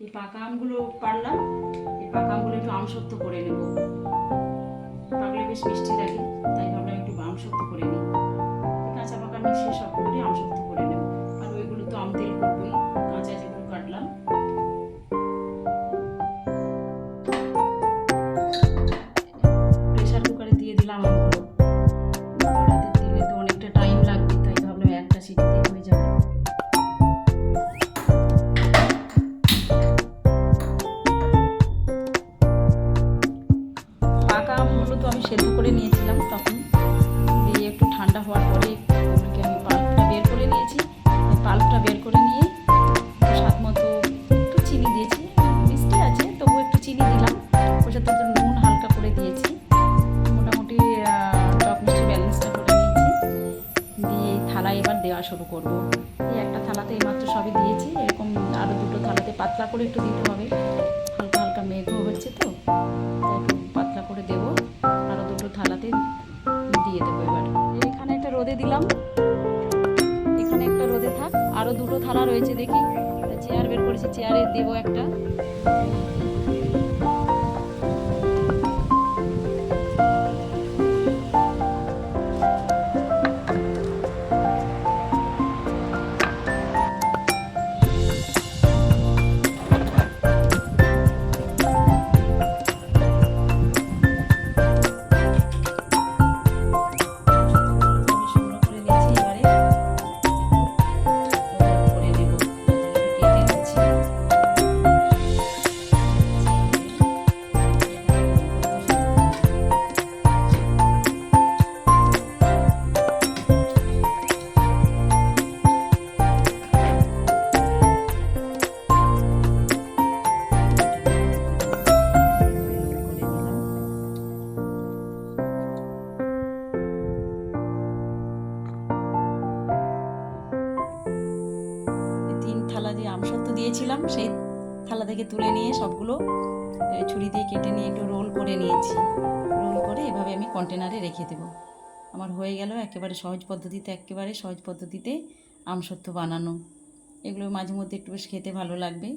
এই পাকা আমগুলো পারলাম, এই পাকা আমগুলো একটু আমসত্ব করে নেব। পাকলে বেশ মিষ্টি লাগে, তাই ভাবলাম একটু আমসত্ব করে নিই। কাঁচা পাকা মিশিয়ে সবগুলোই আমসত্ব করে নেব। আর ওইগুলো তো আম তেল করবই, কাঁচা যেগুলো কাটলাম। প্রেসার কুকারে দিয়ে দিলাম আমগুলো। কড়াতে দিলে তো অনেকটা টাইম লাগবে, তাই ভাবলাম একটা সিটিতেই হয়ে যাবে। পাকা আমগুলো তো আমি সেদ্ধ করে নিয়েছিলাম তখন, দিয়ে একটু ঠান্ডা হওয়ার পরে ওগুলোকে আমি পাল্পটা বের করে নিয়েছি। পাল্পটা বের করে নিয়ে স্বাদ মতো একটু চিনি দিয়েছি, মিষ্টি আছে তবু একটু চিনি দিলাম। ওর সাথে একটু নুন হালকা করে দিয়েছি, মোটামুটি টক মিষ্টি ব্যালেন্সটা করে নিয়েছি। দিয়ে থালায় এবার দেওয়া শুরু করব। এই একটা থালাতে এইমাত্র সবই দিয়েছি, এরকম আরও দুটো থালাতে পাতলা করে একটু দিতে হবে। হালকা হালকা মেঘও হচ্ছে তো, তাই একটু পাতলা করে দেবো। আরও দুটো থালাতে দিয়ে দেবো। এবার এখানে একটা রোদে দিলাম, এখানে একটা রোদে থাক। আরও দুটো থালা রয়েছে, দেখি চেয়ার বের করেছি, চেয়ারে দেবো একটা। থালা যে আমসত্ব দিয়েছিলাম সেই থালা থেকে তুলে নিয়ে সবগুলো ছুরি দিয়ে কেটে নিয়ে একটু রোল করে নিয়েছি। রোল করে এভাবে আমি কন্টেনারে রেখে দেব। আমার হয়ে গেল একেবারে সহজ পদ্ধতিতে আমসত্ব বানানো। এগুলো মাঝে মধ্যে একটু বেশ খেতে ভালো লাগবে।